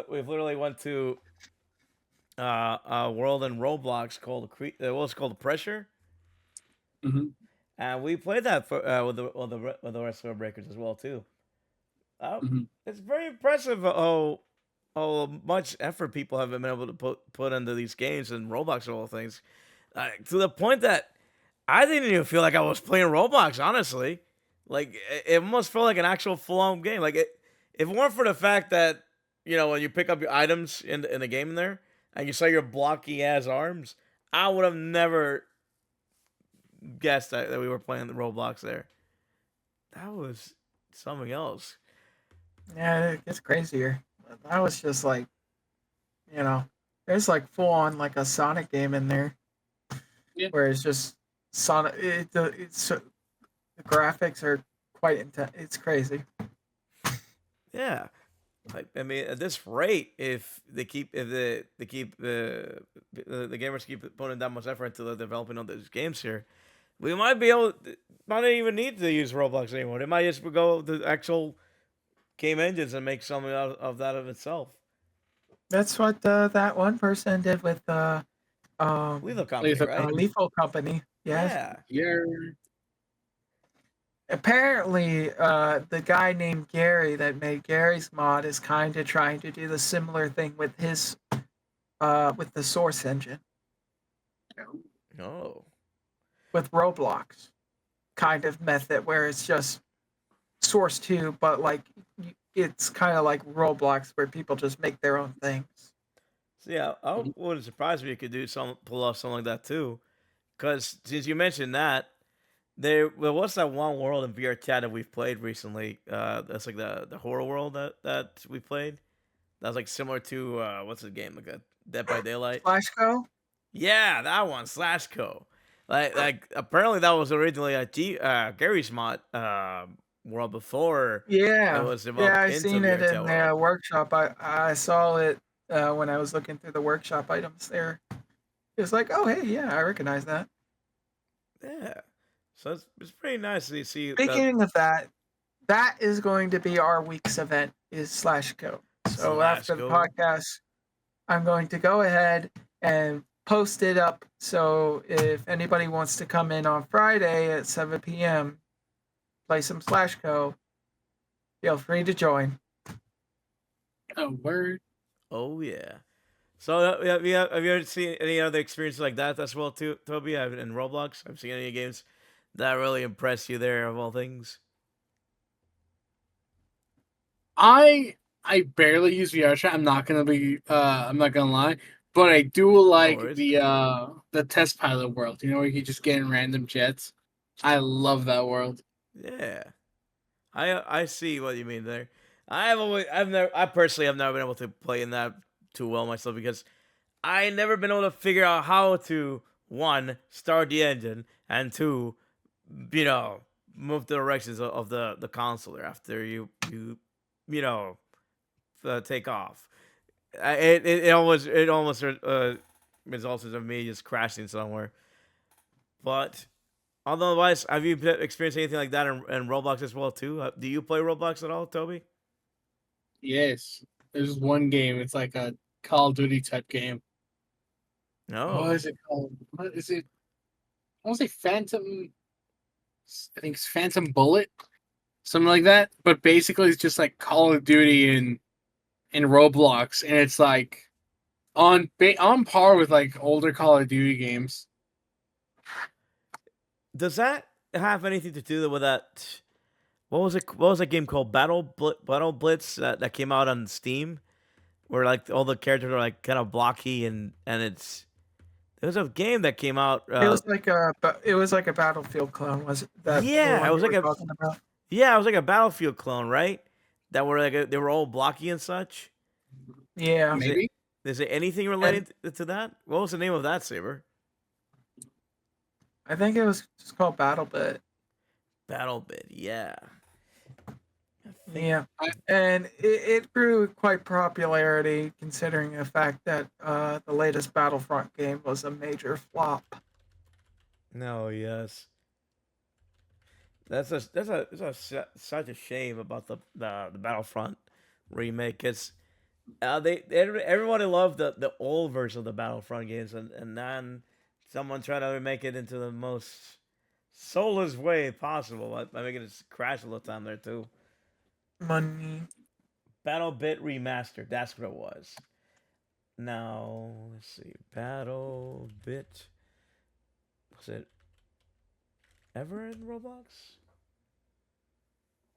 we've literally went to a world in Roblox called what's called Pressure, Hmm. and we played that for with the rest of our breakers as well too. Uh, Hmm. it's very impressive how much effort people have been able to put into these games and Roblox and all things, to the point that I didn't even feel like I was playing Roblox. Honestly, like it almost felt like an actual full on game. If it weren't for the fact that when you pick up your items in the game in there and you saw your blocky ass arms, I would have never guessed that we were playing the Roblox there. That was something else. Yeah, it gets crazier. That was just like, you know, there's like full on like a Sonic game in there Yeah. where it's just Sonic. The graphics are quite intense. It's crazy. Yeah. Like, I mean, at this rate, if the gamers keep putting that much effort into the developing of these games here, we might be able, might not even need to use Roblox anymore. They might just go the actual game engines and make something out of that of itself. That's what that one person did with Lethal Company, Lethal right? Company. Lethal Company. Yes. Yeah. Yeah. Apparently, the guy named Gary that made Gary's mod is kind of trying to do the similar thing with his with the Source engine Oh. with Roblox kind of method where it's just Source 2, but like it's kind of like Roblox where people just make their own things. So yeah, I Mhm. wouldn't surprise me if you could pull off something like that too. Because since you mentioned that, there was that one world in VR chat that we've played recently. That's like the horror world that we played. That's like similar to what's the game, like a Dead by Daylight. Flashco? Yeah, that one, Slashco. Like apparently that was originally a Gary's mod world before it Yeah. was Yeah, developed I into seen it VR chat in world. the workshop. I saw it when I was looking through the workshop items there. It's like, oh hey, yeah, I recognize that. Yeah, so it's pretty nice to see that Speaking of that, that is going to be our week's event is Slash Co. So after the Slashco. podcast, I'm going to go ahead and post it up. So if anybody wants to come in on Friday at 7 p.m., play some Slash Co., feel free to join. Oh, word. Oh yeah. So have you ever seen any other experiences like that as well too, Toby? In Roblox, I've seen any games that really impress you there of all things. I barely use VR chat. I'm not gonna lie, but I do No like worries. the test pilot world. You know, where you can just get in random jets. I love that world. Yeah, I see what you mean there. I personally have never been able to play in that too well myself because I never been able to figure out how to one start the engine and two, you know, move the directions of the console there after you know take off. It almost results in me just crashing somewhere. But otherwise, have you experienced anything like that in Roblox as well too? Do you play Roblox at all, Toby? Yes, there's one game. It's like a Call of Duty type game. What No. is it called? What is it? I want to say Phantom. I think it's Phantom Bullet, something like that. But basically, it's just like Call of Duty in Roblox, and it's like on par with like older Call of Duty games. Does that have anything to do with that? What was it? What was that game called? Battle Blitz that came out on Steam, where like all the characters are like kind of blocky and it's there was a game that came out. It was like a Battlefield clone. Was it that the Yeah, it one was you like were a talking about? yeah, it was like a Battlefield clone, right? That were they were all blocky and such. Yeah, Is it Maybe. is it anything and related to that? What was the name of that, Saber? I think it was just called BattleBit. Battle Bit. Yeah, I think. Yeah, I, and it grew quite popularity considering the fact that the latest Battlefront game was a major flop. No, yes. That's such a shame about the Battlefront remake. Everybody loved the old version of the Battlefront games, and then someone tried to make it into the most soulless way possible by making it crash all the time there too. Money. Battle Bit Remastered, that's what it was. Now let's see, Battle Bit. Was it ever in Roblox?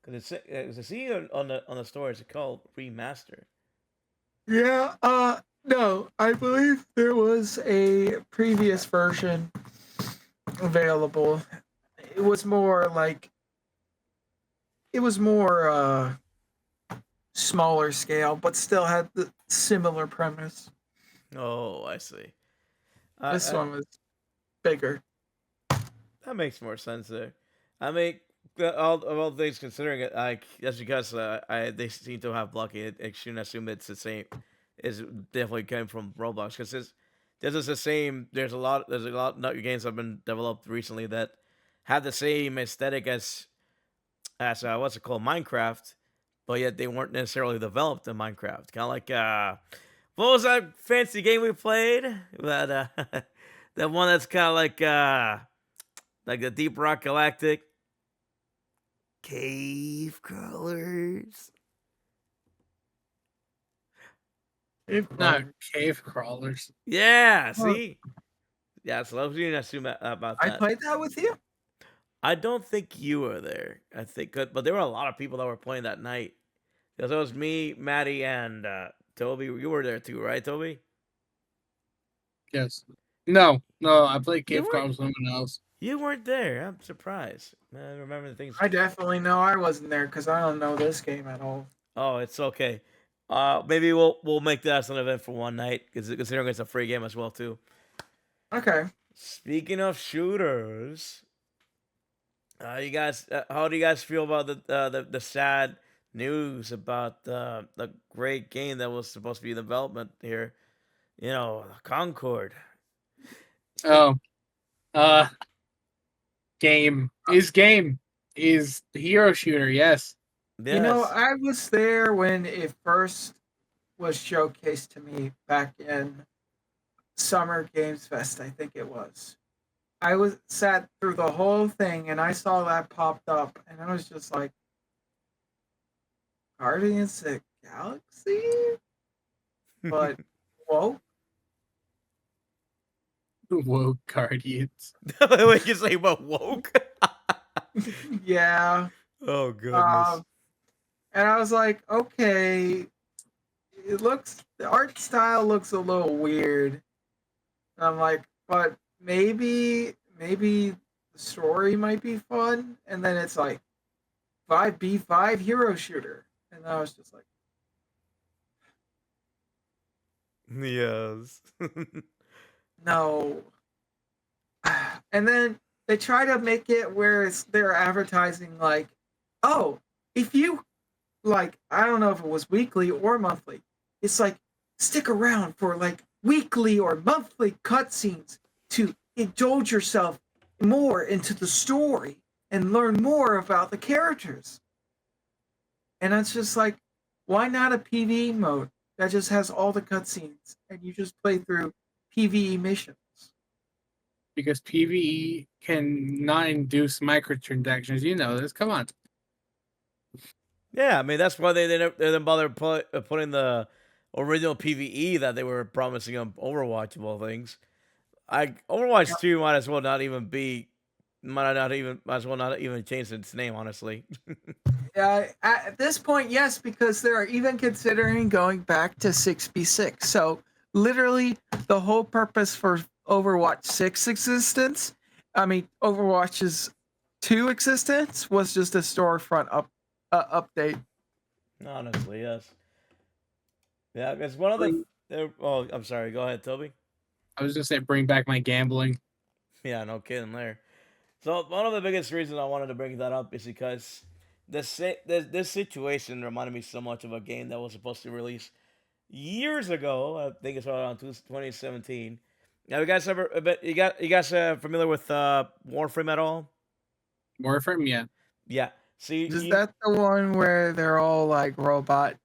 Because it's a see on the store. It's called Remaster. Yeah, no, I believe there was a previous version available. It was more like it was more smaller scale, but still had the similar premise. Oh, I see. This Uh, one was bigger. that makes more sense there. I mean, all things considering it, like that's because they seem to have blocky. I shouldn't assume it's the same. It's definitely came from Roblox because this is the same. There's a lot of games that have been developed recently that have the same aesthetic as what's it called, Minecraft, but yet they weren't necessarily developed in Minecraft. Kind of like what was that fancy game we played? That that one that's kind of like the Deep Rock Galactic Cave Crawlers. No, cave crawlers. Yeah, Oh, see, yeah. So I was going to assume about I that. played that with you. I don't think you were there. I think, but there were a lot of people that were playing that night. Because it was me, Maddie, and Toby. You were there too, right, Toby? Yes. No, no, I played You cave weren't. crawlers with someone else. You weren't there. I'm surprised. I remember the things. I definitely know I wasn't there because I don't know this game at all. Oh, it's okay. Maybe we'll make that as an event for one night, because considering it's a free game as well too. Okay. Speaking of shooters, how do you guys feel about the sad news about the great game that was supposed to be in development here? You know, Concord. Oh, uh, game is the hero shooter. Yes. You know, Yes. I was there when it first was showcased to me back in Summer Games Fest, I think it was. I was sat through the whole thing and I saw that popped up and I was just like, Guardians of the Galaxy? But whoa. Whoa, Guardians. We can say about woke. Yeah. Oh goodness. Um and I was like, okay, the art style looks a little weird. And I'm like, but maybe the story might be fun. And then it's like 5v5 hero shooter. And I was just like, Yes. no. And then they try to make it where they're advertising like, oh, if you like, I don't know if it was weekly or monthly. It's like stick around for like weekly or monthly cutscenes to indulge yourself more into the story and learn more about the characters. And it's just like, why not a PvE mode that just has all the cutscenes and you just play through PvE missions? Because PvE can not induce microtransactions. You know this. Come on. Yeah, I mean that's why they didn't bother putting the original PVE that they were promising on Overwatch of all things. Overwatch 2 might as well not even change its name, honestly. At this point, yes, because they're even considering going back to 6v6. So, literally, the whole purpose for Overwatch 6 existence, Overwatch's 2 existence, was just a storefront update. Honestly, yes. Yeah, it's one of the. Oh, I'm sorry. Go ahead, Toby. I was just saying, bring back my gambling. Yeah, no kidding there. So one of the biggest reasons I wanted to bring that up is because this situation reminded me so much of a game that was supposed to release years ago. I think it's around 2017. Now, you guys familiar with Warframe at all? Warframe, yeah. Yeah. See, Is that the one where they're all like robot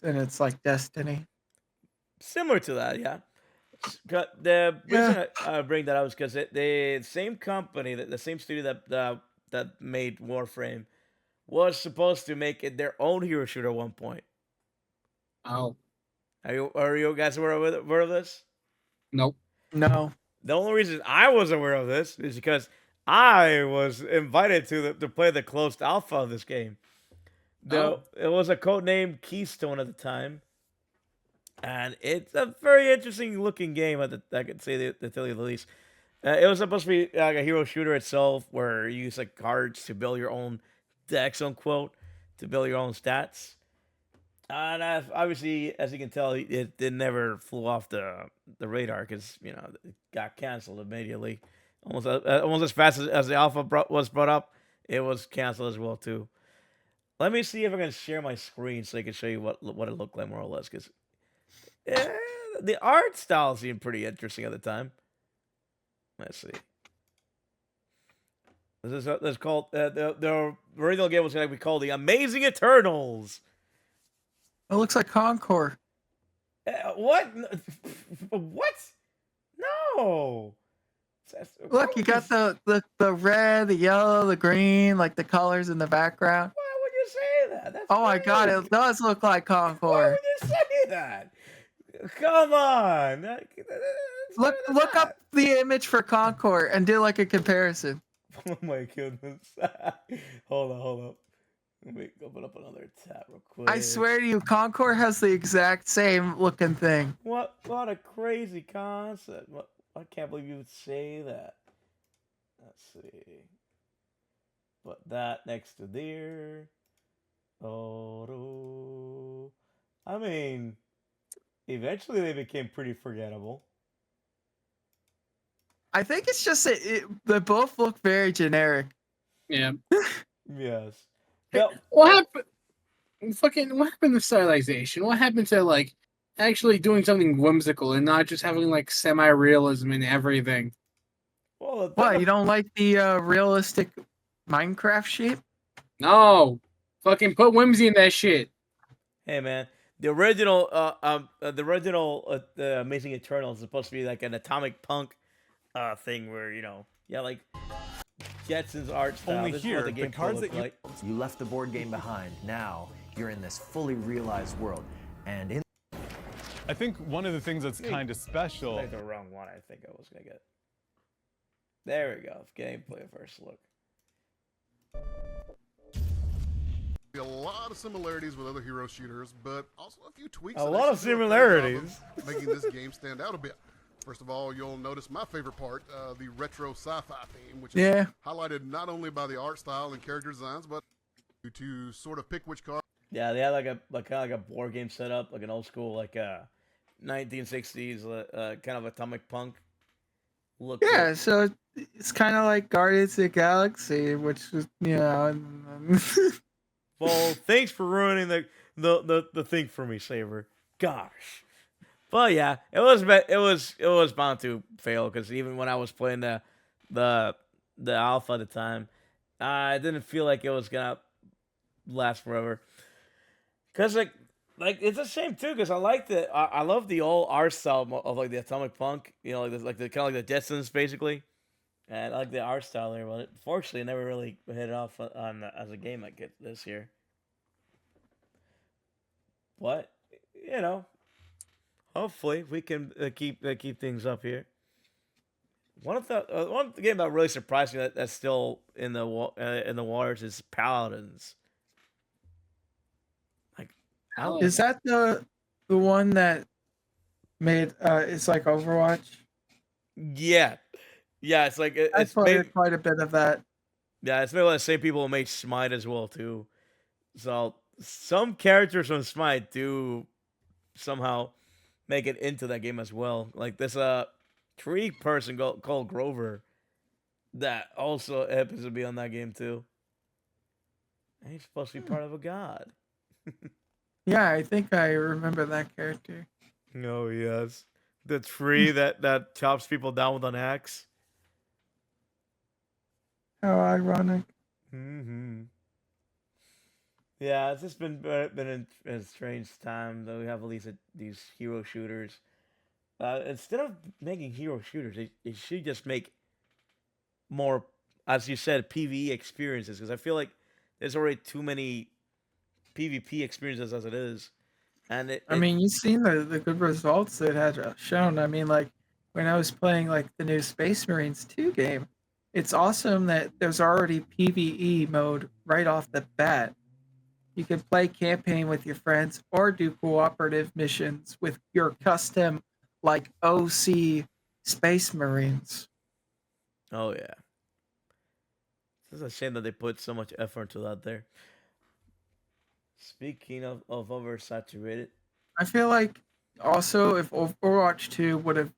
and it's like Destiny. Similar to that, yeah. The Yeah. reason I bring that up is because the same company, the same studio that made Warframe, was supposed to make it their own hero shooter at one point. Oh, Are you guys aware of this? nope. No. The only reason I was aware of this is because I was invited to play the closed alpha of this game. Oh, It was a code name Keystone at the time, and it's a very interesting looking game. I could say to tell you the least. It was supposed to be like a hero shooter itself, where you use like cards to build your own decks, unquote, to build your own stats. And obviously, as you can tell, it never flew off the radar because it got canceled immediately, almost as fast as the alpha was brought up, it was canceled as well too. Let me see if I can share my screen so I can show you what it looked like more or less. Because the art style seemed pretty interesting at the time. Let's see. This is called the original game was going to be called the Amazing Eternals. It looks like Concord. What? What? No. Look, you got the red, the yellow, the green, like the colors in the background. Why would you say that? That's Oh my god, crazy. it does look like Why Concord. would you say that? Come on. Look up the image for Concord and do like a comparison. Oh my goodness. Hold on. Let me open up another tab real quick. I swear to you, Concord has the exact same looking thing. What a crazy concept. I can't believe you would say that. Let's see. Put that next to there. Oh, I mean, eventually they became pretty forgettable. I think it's just they both look very generic. yeah. Yes. Hey, Well, what happened? What happened to stylization? What happened to like actually doing something whimsical and not just having like semi-realism in everything? well, What, you don't like the realistic Minecraft shit? No, fucking put whimsy in that shit. hey man, the Amazing Eternals is supposed to be like an atomic punk thing where like Jetson's art style. Only This is here, what the the game cards look that you- like. You left the board game behind. Now you're in this fully realized world. And in I think one of the things that's kind of special. That's the wrong one. I think I was gonna get. There we go. Gameplay first look. A lot of similarities with other hero shooters, but also a few tweaks. A that lot of actually do a great job similarities. of making this game stand out a bit. First of all, you'll notice my favorite part, the retro sci-fi theme, which is Yeah. highlighted not only by the art style and character designs, but to sort of pick which card. Yeah, they had like kind of like a board game setup, like an old school 1960s kind of atomic punk look. Yeah, so it's kind of like Guardians of the Galaxy, which is, Well, thanks for ruining the thing for me, Saber. Gosh. But yeah, it was bound to fail because even when I was playing the alpha at the time, I didn't feel like it was gonna last forever. Cause like it's a shame too, cause I love the old art style of like the atomic punk, like the kind of like the Jetsons basically, and I like the art style there. But fortunately, it never really hit it off on as a game like this here. But hopefully we can keep things up here. One game that really surprised me that's still in the waters is Paladins. is that the one that made it's like Overwatch? Yeah, it's like I it's played made, quite a bit of that. yeah, it's made by the same people who made Smite as well too. So some characters from Smite do somehow make it into that game as well. Like this tree person called Grover that also happens to be on that game too. And he's supposed to be part of a god. Yeah, I think I remember that character. Oh yes, the tree that chops people down with an axe. How ironic. Mm-hmm. Yeah, it's just been a strange time that we have all these hero shooters. Instead of making hero shooters, they should just make more, as you said, PVE experiences. Because I feel like there's already too many PvP experiences as it is, and I mean, you've seen the good results it had shown. I mean, like when I was playing like the new Space Marines 2 game, it's awesome that there's already PvE mode right off the bat. You can play campaign with your friends or do cooperative missions with your custom like OC Space Marines. oh yeah, it's a shame that they put so much effort into that there. Speaking of oversaturated, I feel like also if Overwatch 2 would have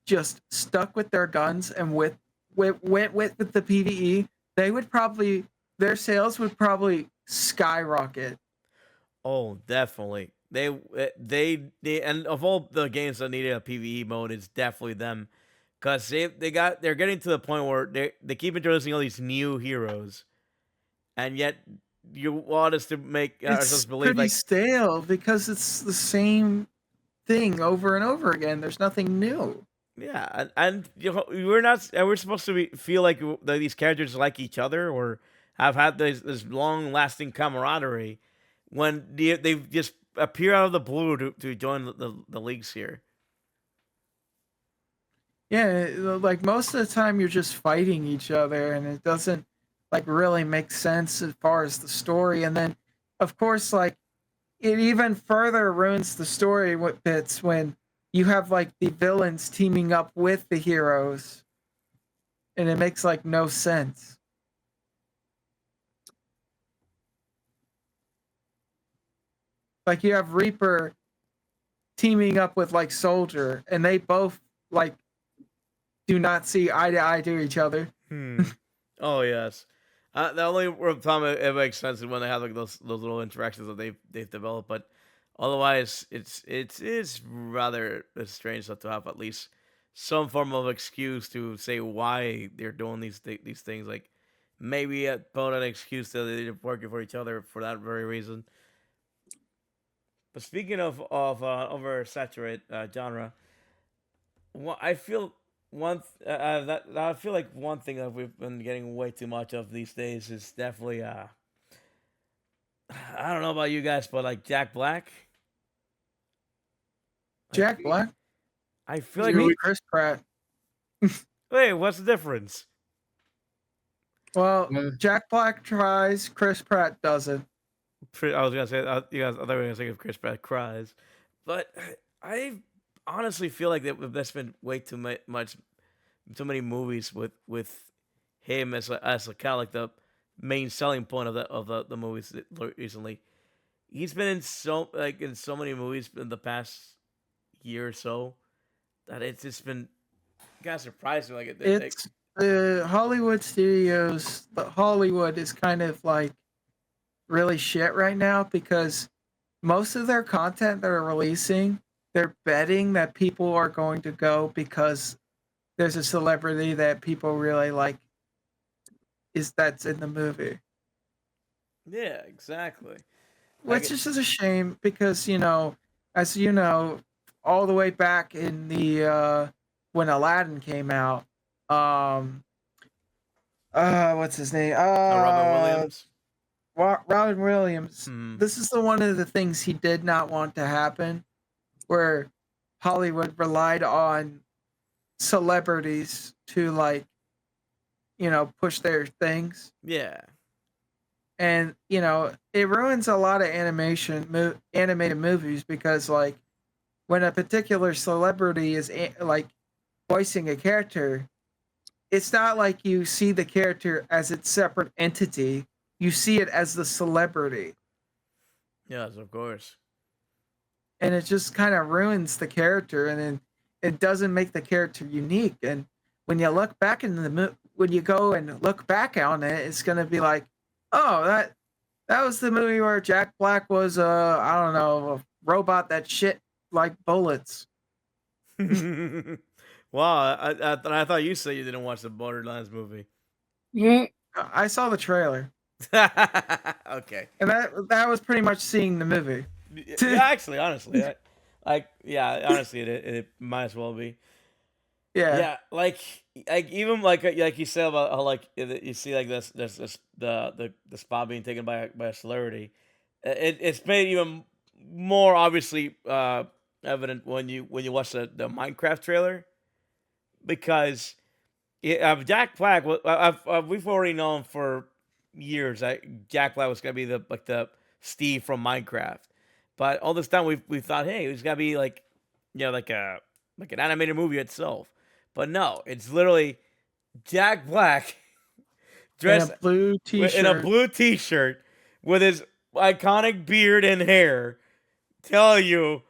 just stuck with their guns and went with the PvE, they would probably their sales would probably skyrocket. oh definitely they and of all the games that needed a PvE mode, it's definitely them, because they're getting to the point where they keep introducing all these new heroes, and yet you want us to make It's ourselves believe pretty like stale because it's the same thing over and over again. There's nothing new. yeah, and you know, we're not we're supposed to feel like that these characters like each other or have had this long lasting camaraderie when they just appear out of the blue to join the leagues here. Yeah, like most of the time you're just fighting each other and it doesn't like really make sense as far as the story. And then of course like it even further ruins the story with bits when you have like the villains teaming up with the heroes and it makes like no sense. Like you have Reaper teaming up with like Soldier and they both like do not see eye to eye to each other. Hmm. Oh yes. The only time it makes sense is when they have like those little interactions that they've developed, but otherwise it's rather strange not to have at least some form of excuse to say why they're doing these things. Like maybe put an excuse that they're working for each other for that very reason. But speaking of oversaturated genre, I feel that I feel like one thing that we've been getting way too much of these days is definitely I don't know about you guys, but like Jack Black. Like Jack Black? I feel To like me, Chris Pratt. wait, what's the difference? Well, Uh, Jack Black tries, Chris Pratt doesn't. I was gonna say you guys. I thought we were gonna say if Chris Pratt cries, but I honestly feel like that's been way too much, too many movies with him as a kind of like the main selling point of the movies recently. He's been in so many movies in the past year or so that it's just been kind of surprising. Like It's the Hollywood studios. The Hollywood is kind of like really shit right now because most of their content they're releasing, they're betting that people are going to go because there's a celebrity that people really like is that's in the movie. yeah, exactly. Like Which is just a shame because, as you know, all the way back in the when Aladdin came out, um what's his name? Robin Williams. Robin Williams. Hmm. This is the one of the things he did not want to happen where Hollywood relied on celebrities to like, push their things. Yeah. And it ruins a lot of animated movies because like when a particular celebrity is like voicing a character, it's not like you see the character as its separate entity. You see it as the celebrity, Yes, of course. and it just kind of ruins the character, and then it doesn't make the character unique. And when you look back in when you go and look back on it, it's gonna be like, oh, that was the movie where Jack Black was I don't know, a robot that shit like bullets. Wow, I thought you said you didn't watch the Borderlands movie. yeah, I saw the trailer. Okay. and that was pretty much seeing the movie. Yeah, actually, honestly, honestly, it might as well be. Yeah, Yeah, like even like you said about how like you see like this the spot being taken by a celebrity. It's made even more obviously evident when you watch the Minecraft trailer because Jack Black. We've already known for years that Jack Black was gonna be the Steve from Minecraft, but all this time we thought, hey, he's gotta be like, like an animated movie itself. But no, it's literally Jack Black and a dressed blue in a T-shirt. blue T-shirt with his iconic beard and hair, tell you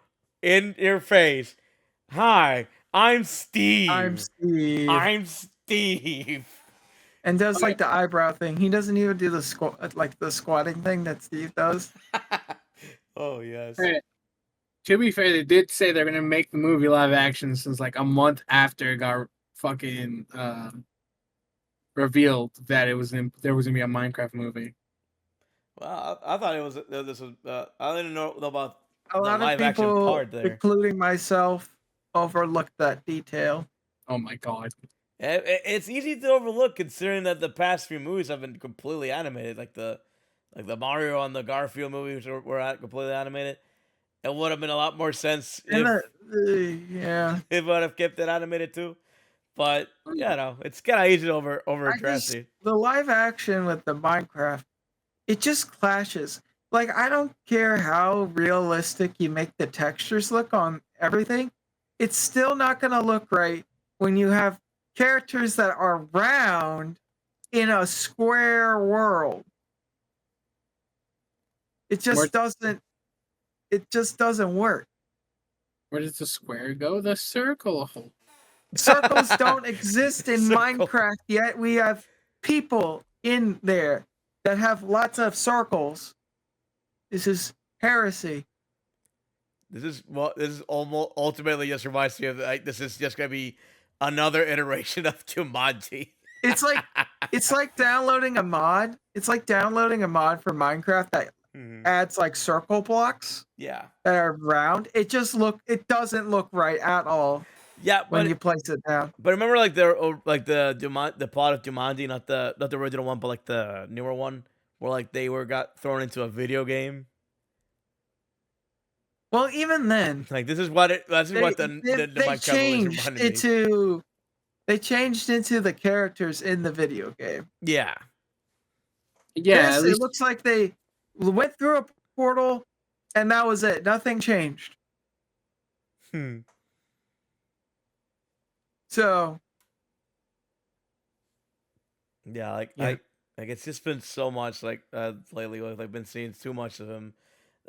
in your face, "Hi, I'm I'm Steve. Steve, I'm Steve." and does Okay. like the eyebrow thing. He doesn't even do the like the squatting thing that Steve does. Oh yes. Hey, to be fair, they did say they're gonna make the movie live action since like a month after it got fucking revealed that there was gonna be a Minecraft movie. Well, I thought it was this was I didn't know about A the lot of live action people, part there. including myself, overlooked that detail. Oh my god. It's easy to overlook considering that the past few movies have been completely animated, like the Mario and the Garfield movies were completely animated. It would have been a lot more sense And if yeah, if I'd have kept it animated too. But you know, it's kind of easy to I overdress just it. the live action with the Minecraft, it just clashes. Like I don't care how realistic you make the textures look on everything, it's still not gonna look right when you have characters that are round in a square world. It Where just doesn't. It just doesn't work. where does the square go? The circle. Circles don't exist in Circle. Minecraft yet. We have people in there that have lots of circles. This is heresy. This is almost ultimately just reminds me of like this is just gonna be another iteration of Jumanji. It's like it's like downloading a mod. It's like downloading a mod for Minecraft that Mhm. adds like circle blocks Yeah, that are round. It doesn't look right at all yeah, when you place it down. but remember like the plot of Jumanji, not the original one, but like the newer one, where like they were got thrown into a video game. Well, even then, Like this is what the they Minecraft movies changed reminded it me. to they changed into the characters in the video game. Yeah, Yeah, This, at it least looks like they went through a portal and that was it. Nothing changed. hmm. So, Yeah, Yeah. like it's just been so much like lately. Like I've been seeing too much of him.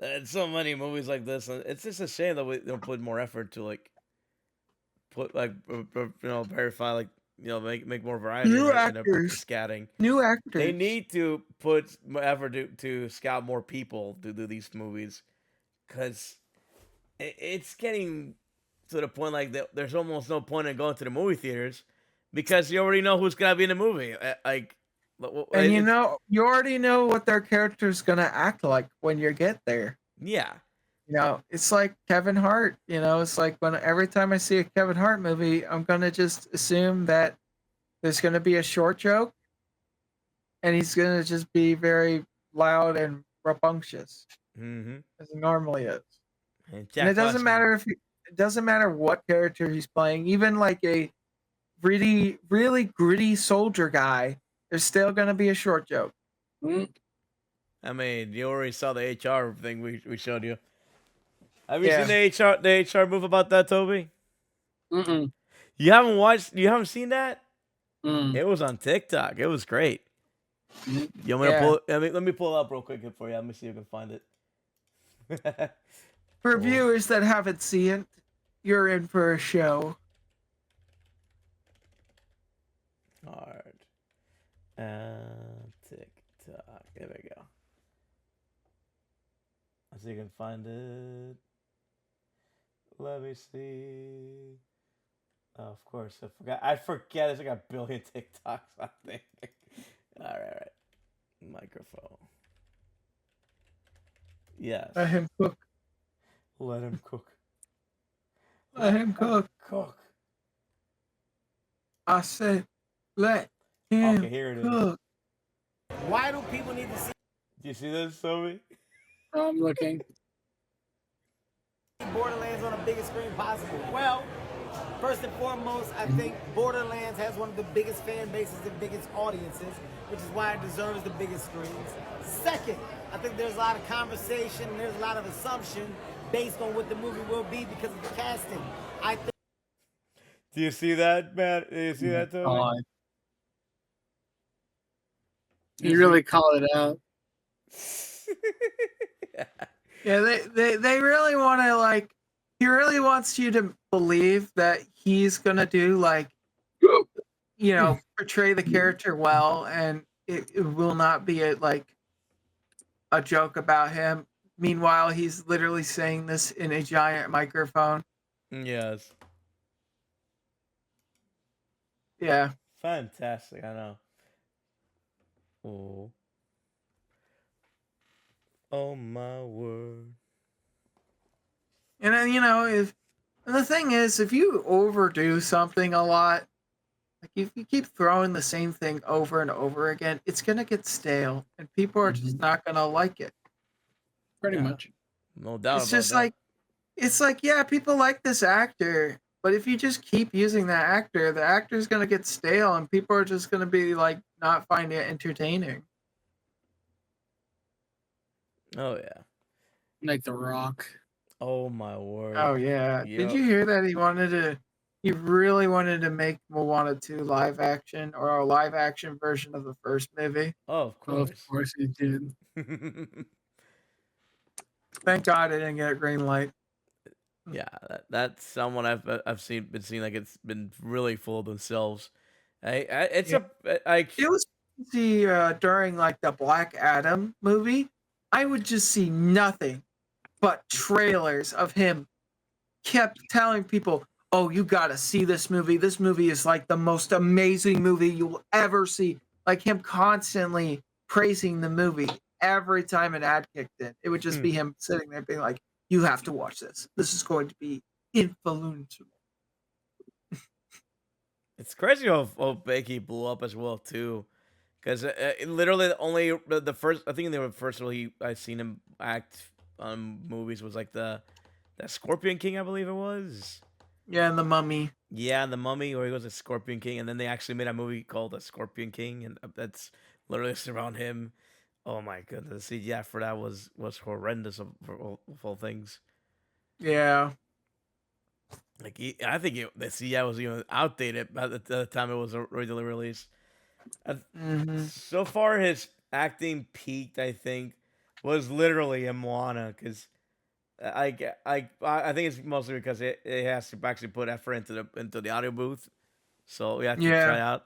And so many movies like this, and it's just a shame that we don't put more effort to like put like verify like make more variety new in the actors, scatting. new They actors. need to put more effort to scout more people to do these movies because it's getting to the point like there's almost no point in going to the movie theaters because you already know who's gonna be in the movie. Like, And it's you already know what their character's gonna act like when you get there. yeah, It's like Kevin Hart. It's like when every time I see a Kevin Hart movie, I'm gonna just assume that there's gonna be a short joke, and he's gonna just be very loud and rambunctious mm-hmm. as he normally is. And And Jack Black's gonna it doesn't matter what character he's playing, even like a really, really gritty soldier guy, there's still gonna be a short joke. mm, I mean, you already saw the HR thing we showed you. Have you Yeah. seen the HR move about that, Toby? mm-mm, You haven't seen that? mm. It was on TikTok. It was great. Mm. You want me to Yeah. pull it? Let me pull it up real quick for you. Let me see if I can find it. For Cool. viewers that haven't seen it, you're in for a show. Hard. TikTok. There we go. Let's see if I can find it. Let me see. Oh, of course, I forgot. I forget. There's like a billion TikToks. I think. All right. My microphone. Yes. Let him cook. Let him cook. Let him cook. Cook. I said, let him Okay, here it is. cook. Why do people need to see Do you see this, Toby? I'm looking. Borderlands on the biggest screen possible? Well, first and foremost, I think Borderlands has one of the biggest fan bases and biggest audiences, which is why it deserves the biggest screens. Second, I think there's a lot of conversation, there's a lot of assumption based on what the movie will be because of the casting. I think Do you see that, Matt? Do you see that, Toby? God. You really call it out. Yeah, they really want to, like, he really wants you to believe that he's gonna do, like, you know, portray the character well, and it will not be a joke about him. Meanwhile, he's literally saying this in a giant microphone. Yes. Yeah. Fantastic, I know. Oh. Oh my word. And then, and the thing is, if you overdo something a lot, like if you keep throwing the same thing over and over again, it's gonna get stale, and people are just not gonna like it. Pretty Yeah. much. No doubt It's about just that. it's like, yeah, people like this actor, but if you just keep using that actor, the actor's gonna get stale, and people are just gonna be like not find it entertaining. Oh yeah. Like The Rock. Oh my word. Oh yeah. Did Yep. you hear that he really wanted to make Moana 2 live action, or a live action version of the first movie? Oh, of Well, of course. course he did. Thank God I didn't get a green light. Yeah, that's someone I've been seeing like it's been really full of themselves. It's Yeah. like It was crazy, during like the Black Adam movie. I would just see nothing but trailers of him kept telling people, "Oh, you gotta see this movie. This movie is like the most amazing movie you'll ever see." Like him constantly praising the movie every time an ad kicked in. It would just be him sitting there being like, "You have to watch this. This is going to be influential." it's crazy how big he blew up as well too, because literally only the first I think the first role I seen him act on movies was like the Scorpion King, I believe it was. Yeah, and the Mummy. Yeah, The Mummy, where he was a Scorpion King, and then they actually made a movie called The Scorpion King, and that's literally around him. Oh my goodness, the CGI for that was horrendous for all things. Yeah. Like I think the CGI was even outdated by the time it was originally released. Hmm. So far, his acting peaked, I think, was literally in Moana, because I think it's mostly because it has to actually put effort into the audio booth, so we have to try Yeah, out.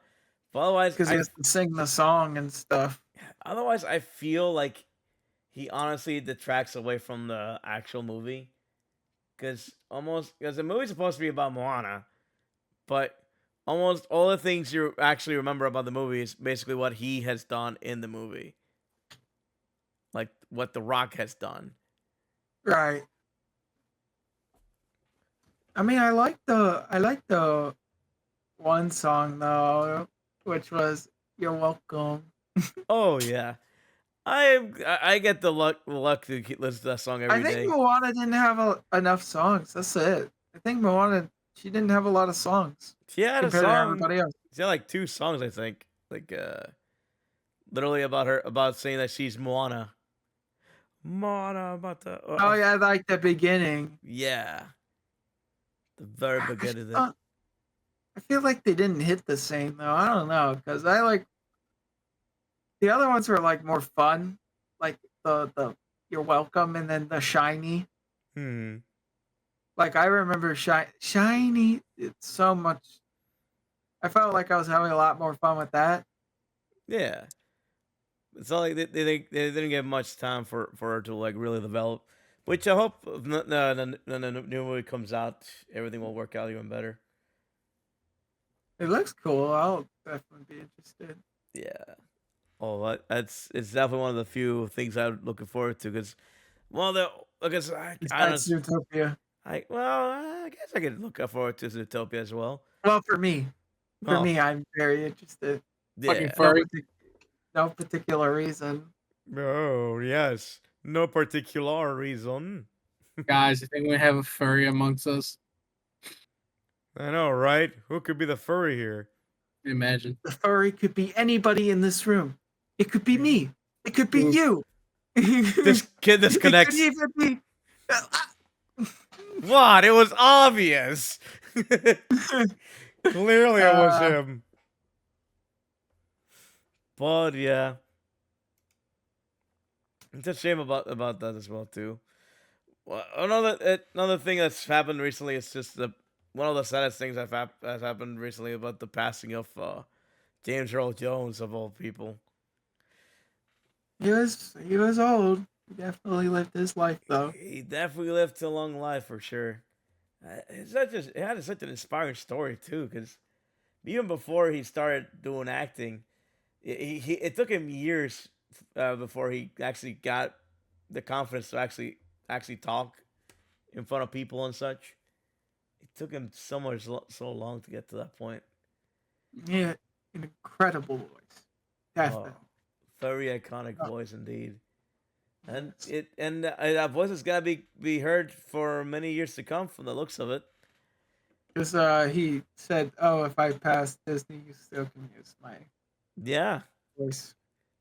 But otherwise, because he has to sing the song and stuff. I feel like he honestly detracts away from the actual movie, because the movie's supposed to be about Moana, but almost all the things you actually remember about the movie is basically what he has done in the movie, like what The Rock has done. Right. I mean, I like the one song though, which was "You're Welcome." Oh yeah, I get the luck to listen to that song I every think day. Moana didn't have enough songs. That's it. I think Moana, she didn't have a lot of songs She had a compared to song. everybody else. She had like 2 songs, I think. Like literally about saying that she's Moana. Moana about the Oh yeah, I like the beginning. yeah, the very I beginning of it. feel I feel like they didn't hit the same though. I don't know, because I like the other ones were like more fun, like the "You're Welcome" and then the "Shiny." Hmm. Like I remember "Shiny." It's so much. I felt like I was having a lot more fun with that. Yeah. It's not like they didn't get much time for her to like really develop. Which I hope when the new movie comes out, everything will work out even better. It looks cool. I'll definitely be interested. Yeah. Oh, it's definitely one of the few things I'm looking forward to because, well, I guess I Besides don't. Zootopia. I guess I could look forward to Zootopia as well. Well, for Oh, me, I'm very interested. Fucking yeah. No, furry. no particular reason. Oh, yes. No particular reason. Guys, I think we have a furry amongst us. I know, right? Who could be the furry here? Imagine. The furry could be anybody in this room. It could be me. It could be Ooh. you. This kid It disconnects. could even be. What? It was obvious. Clearly, it was Uh, him. But yeah, it's a shame about that as well too. Well, another thing that's happened recently is just one of the saddest things that's happened recently about the passing of James Earl Jones of all people. he was old. He definitely lived his life though. He definitely lived a long life for sure. It had such an inspiring story too, because even before he started doing acting, it took him years before he actually got the confidence to actually talk in front of people and such. It took him so long to get to that point. Yeah, an incredible voice. Definitely. Very iconic voice indeed. And Yes. that voice is gonna be heard for many years to come from the looks of it. Because he said, "Oh, if I pass Disney, you still can use my Yeah. voice."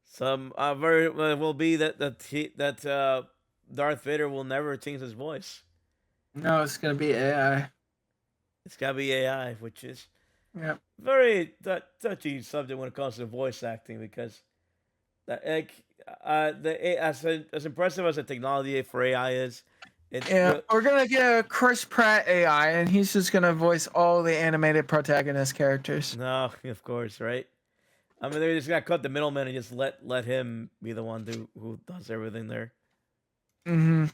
Some very will be that Darth Vader will never change his voice. No, it's gonna be AI. It's gotta be AI, which is Yep. very touchy subject when it comes to voice acting because that like as impressive as the technology for AI is, it Yeah, we're gonna get a Chris Pratt AI, and he's just gonna voice all the animated protagonist characters. no, of course, right? I mean, they just gotta cut the middleman and just let him be the one who does everything there. Mm-hmm.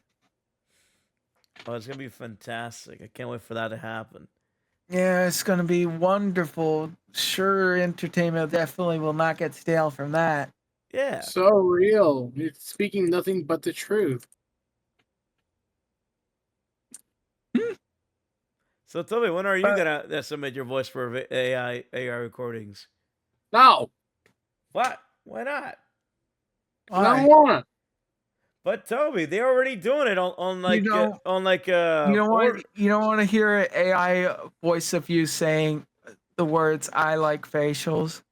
Oh, it's gonna be fantastic! I can't wait for that to happen. Yeah, it's gonna be wonderful. Sure, entertainment definitely will not get stale from that. Yeah. So real. It's speaking nothing but the truth. So tell me, when are you But- gonna submit your voice for AI recordings? No, What? Why not? I Why? don't wanna. But Toby, they're already doing it on like don't- on like You don't or- want to hear an AI voice of you saying the words "I like facials."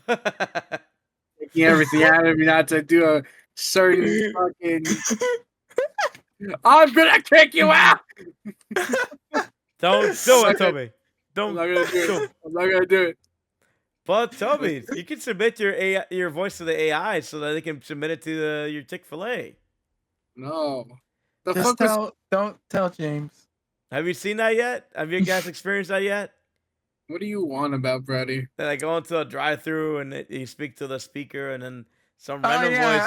Taking everything out of me not to do a certain fucking. I'm gonna kick you out. Don't do it, Suck it. Toby. I'm Don't not gonna do do it. I'm not gonna do it. But Toby, you can submit your voice to the AI so that they can submit it to your Chick-fil-A. No. The Just fuck was. don't tell James. Have you seen that yet? Have you guys experienced that yet? What do you want about Brody? That I go into a drive-through and you speak to the speaker and then some Oh random yeah, voice.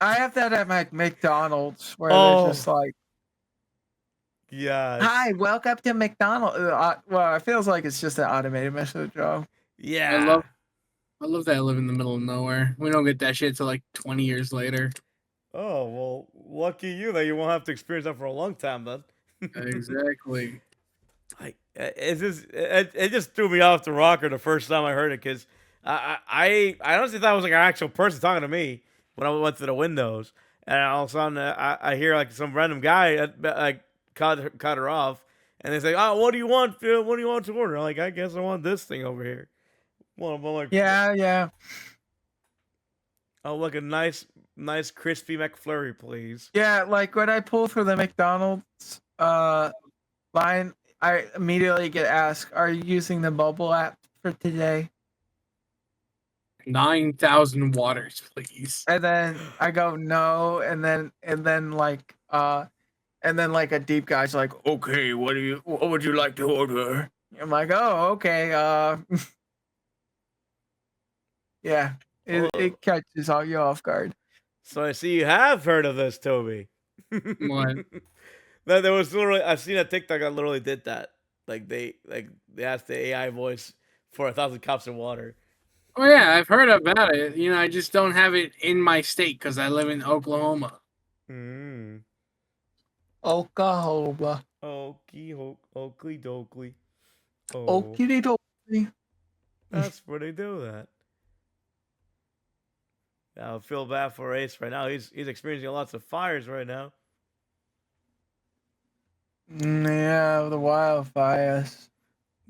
I have that at my McDonald's where Oh. they're just like, Yes. "Hi, welcome to McDonald's." Well, it feels like it's just an automated message, Joe. Yeah. I love that I live in the middle of nowhere. We don't get that shit till like 20 years later. Oh, well, lucky you that you won't have to experience that for a long time then. Exactly. Like it just threw me off the rocker the first time I heard it because I honestly thought it was like an actual person talking to me when I went to the windows and all of a sudden I hear like some random guy like cut her off and they say, "Oh, what do you want? What do you want to order?" I'm like, "I guess I want this thing over here." Well, I'm like, Yeah. "Oh, like a nice crispy McFlurry, please." Yeah, like when I pull through the McDonald's line, I immediately get asked, "Are you using the mobile app for today?" 9,000 waters, please. And then I go, "No," and then like a deep guy's like, "Okay, what would you like to order?" I'm like, "Oh, okay, yeah." It catches all you off guard. So I see you have heard of this, Toby. What? There was literally I've seen a TikTok that literally did that. Like they asked the AI voice for 1,000 cups of water. Oh yeah, I've heard about it. You know, I just don't have it in my state because I live in Oklahoma. Mm. Oklahoma. Oakley dokley. Oh, Okie dokie. that's where they do that. I feel bad for Ace right now. He's experiencing lots of fires right now. Yeah, the wildfires.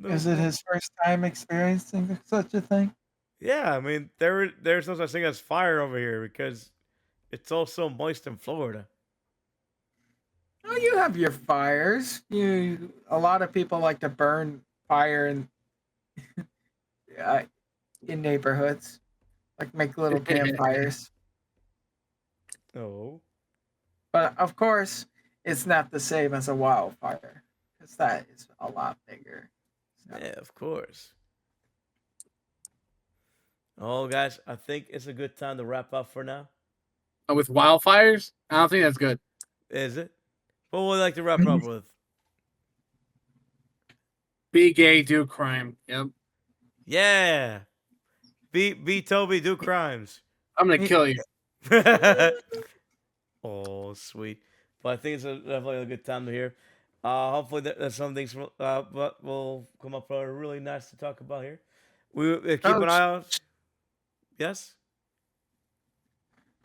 Is it No- his first time experiencing such a thing? Yeah, I mean there's no such thing as fire over here because it's all so moist in Florida. Oh, you have your fires. A lot of people like to burn fire uh, in neighborhoods, like make little campfires. Oh. But of course, it's not the same as a wildfire because that is a lot bigger. So, Yeah, of course. Oh, guys, I think it's a good time to wrap up for now. With wildfires, I don't think that's good. Is it? What would you like to wrap up with? Be gay, do crime. Yep. Yeah. Be Toby, do crimes. I'm gonna kill you. Oh, sweet. But I think it's definitely a good time to hear. Hopefully there's some things but will come up really nice to talk about here. We keep an eye out. Yes.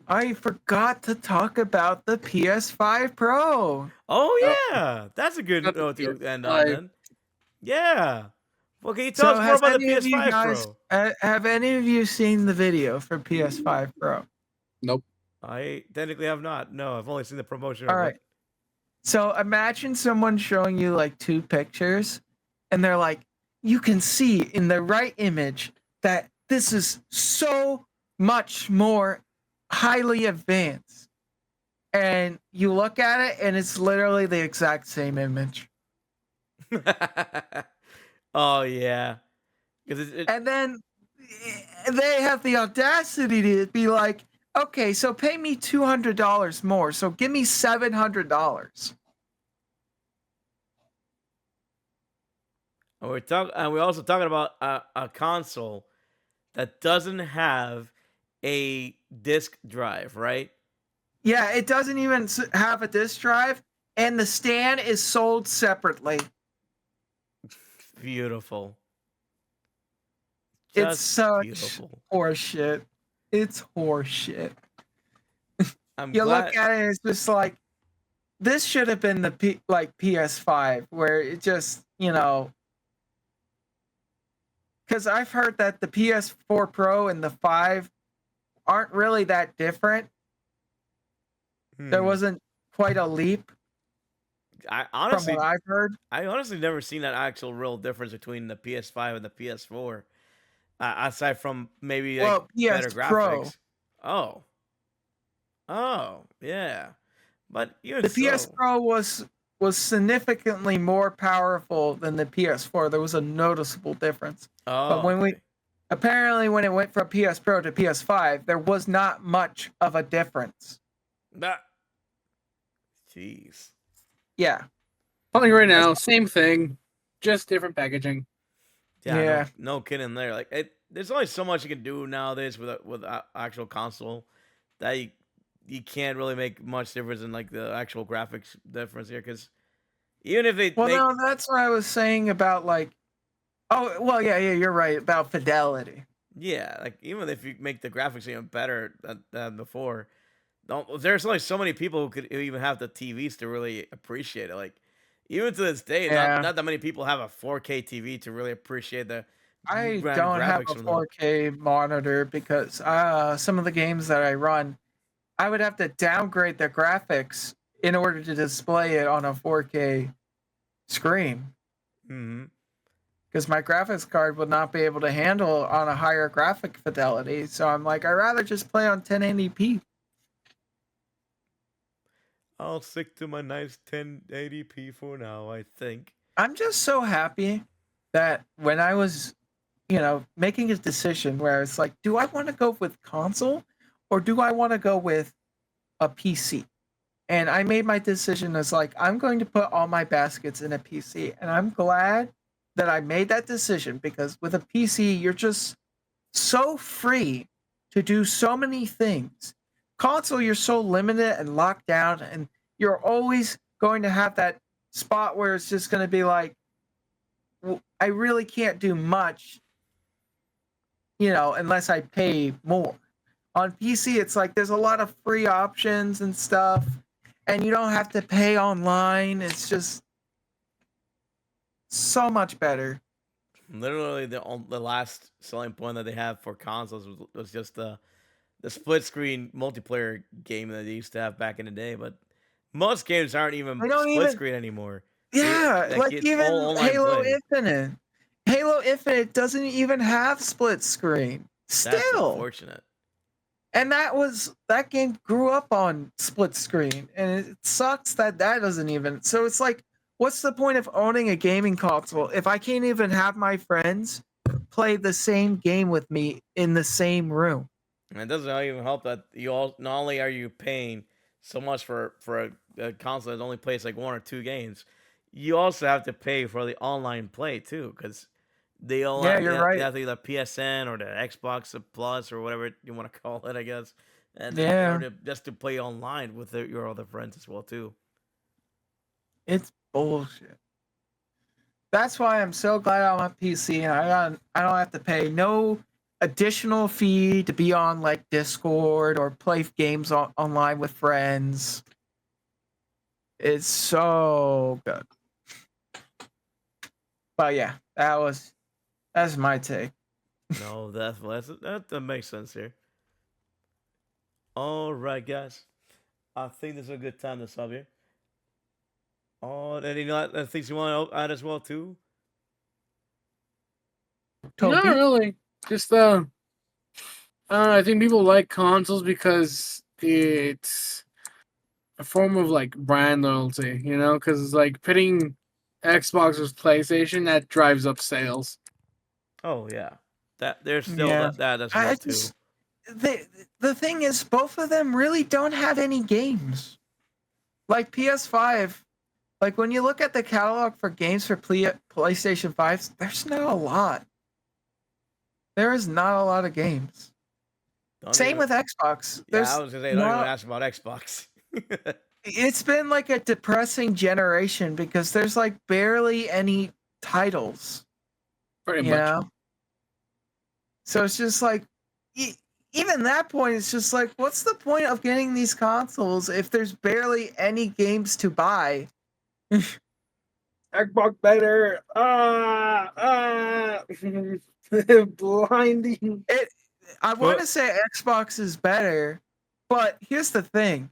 I forgot to talk about the PS5 Pro. Oh yeah, that's a good Not the note to end on PS5. then. Yeah. Well, can you tell us more about the any of you PS5 guys, Pro? have any of you seen the video for PS5 Pro? Nope. I technically have not. No, I've only seen the promotion. All of it. right. So imagine someone showing you like two pictures, and they're like, you can see in the right image that this is so much more highly advanced. And you look at it, and it's literally the exact same image. Oh yeah, because And then they have the audacity to be like, okay, so pay me $200 more. So give me $700. and we're also talking about a console that doesn't have a disk drive, right? Yeah, it doesn't even have a disk drive, and the stand is sold separately. Beautiful. It's Just such beautiful. horseshit. It's horseshit. I'm You glad. look at it, and it's just like this should have been the PS5, where it just because I've heard that the PS4 Pro and the 5 aren't really that different. There Hmm. wasn't quite a leap I from honestly, what I've heard. I honestly never seen that actual real difference between the PS5 and the PS4, aside from maybe like Well, better PS Pro. graphics. Oh, yeah, but even The PS so, Pro was significantly more powerful than the PS4. There was a noticeable difference. But when okay. when it went from PS Pro to PS5, there was not much of a difference. That, jeez. Yeah. Telling you right now, same thing, just different packaging. Yeah, Yeah. no kidding there. Like there's only so much you can do nowadays with a actual console that you can't really make much difference in like the actual graphics difference here because even if they Well, make no, that's what I was saying about like. Oh, well, yeah, you're right about fidelity. yeah, like even if you make the graphics even better than before, there's only so many people who even have the TVs to really appreciate it. Like even to this day, Yeah. not that many people have a 4K TV to really appreciate the I grand don't have graphics a from the 4K monitor because some of the games that I run, I would have to downgrade the graphics in order to display it on a 4K screen hmm because my graphics card would not be able to handle on a higher graphic fidelity. So I'm like, I'd rather just play on 1080p. I'll stick to my nice 1080p for now, I think. I'm just so happy that when I was, making a decision where it's like, do I want to go with console or do I want to go with a PC? And I made my decision as like, I'm going to put all my baskets in a PC. And I'm glad that I made that decision because with a PC, you're just so free to do so many things. Console, you're so limited and locked down, and you're always going to have that spot where it's just going to be like, well, I really can't do much, unless I pay more. On PC, it's like there's a lot of free options and stuff, and you don't have to pay online. It's just so much better. Literally, the last selling point that they have for consoles was just the split screen multiplayer game that they used to have back in the day. But most games aren't even They don't split even, screen anymore. yeah, Like like it's even all online Halo play. Infinite. Halo Infinite doesn't even have split screen. That's Still. unfortunate. And that game grew up on split screen, and it sucks that doesn't even. So it's like, what's the point of owning a gaming console if I can't even have my friends play the same game with me in the same room? And it doesn't even help that you all not only are you paying so much for a console that only plays like 1 or 2 games, you also have to pay for the online play too, because they all Yeah, have, you're they right. have the PSN or the Xbox Plus or whatever you want to call it, I guess, and Yeah, just to play online with your other friends as well too. it's bullshit. That's why I'm so glad I'm on PC and I don't have to pay no additional fee to be on like Discord or play games online with friends. It's so good. But yeah, that's my take. No, that makes sense here. All right, guys, I think this is a good time to stop here. Oh, any other things you want to add as well too? Not Toby? really. Just I think people like consoles because it's a form of like brand loyalty, because like pitting Xbox with PlayStation that drives up sales. Oh yeah, that there's still Yeah. that as I well just too. the thing is both of them really don't have any games. Like PS5, like when you look at the catalog for games for PlayStation 5, there's not a lot. There is not a lot of games. Don't Same even. with Xbox. Yeah, I There's was gonna say don't even not ask about Xbox. It's been like a depressing generation because there's like barely any titles, Pretty you much. know? So it's just like even that point it's just like what's the point of getting these consoles if there's barely any games to buy? Xbox better. Blinding. I want to say Xbox is better, but here's the thing.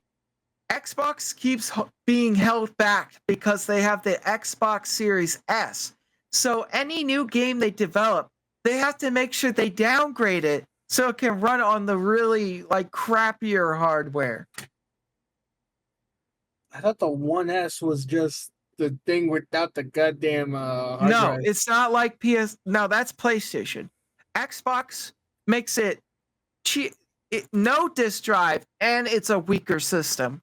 Xbox keeps being held back because they have the Xbox Series S. So any new game they develop, they have to make sure they downgrade it so it can run on the really like crappier hardware. I thought the One S was just the thing without the goddamn hard No, drive. it's not like PS. No, that's PlayStation. Xbox makes it cheap. No disk drive, and it's a weaker system.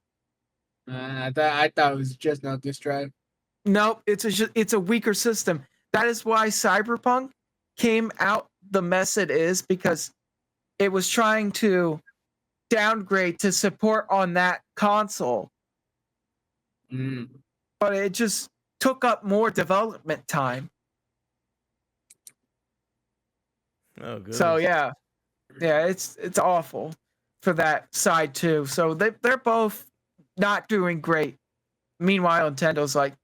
I thought it was just not this drive. Nope, it's a weaker system. That is why Cyberpunk came out the mess it is because it was trying to downgrade to support on that console, but it just took up more development time. Oh, good. So yeah, it's awful for that side too. So they're both not doing great. Meanwhile, Nintendo's like,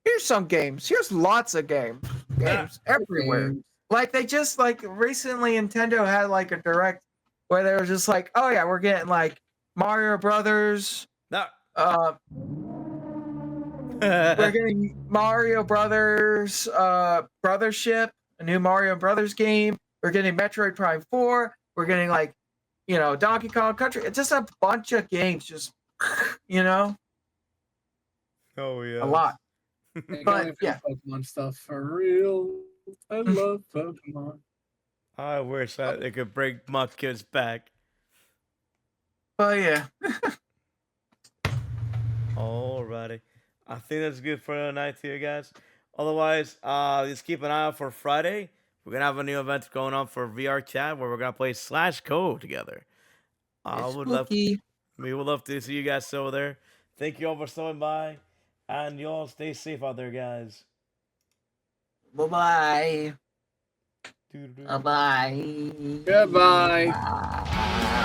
here's some games. Here's lots of games everywhere. Like they just like recently Nintendo had like a direct where they were just like, oh yeah, we're getting like Mario Brothers. No. We're getting Mario Brothers Brothership, a new Mario Brothers game. We're getting Metroid Prime 4. We're getting like, Donkey Kong Country. It's just a bunch of games, just Oh yeah. a lot. But yeah, Pokemon stuff for real. I love Pokemon. I wish that they could bring my kids back. But yeah. Alrighty. I think that's good for tonight here, guys. Otherwise, just keep an eye out for Friday. We're gonna have a new event going on for VR chat where we're gonna play Slash Co together. I It's would love, spooky. we would love to see you guys over there. Thank you all for stopping by, and y'all stay safe out there, guys. Bye-bye. Doo-doo-doo. Bye-bye. Goodbye. Bye.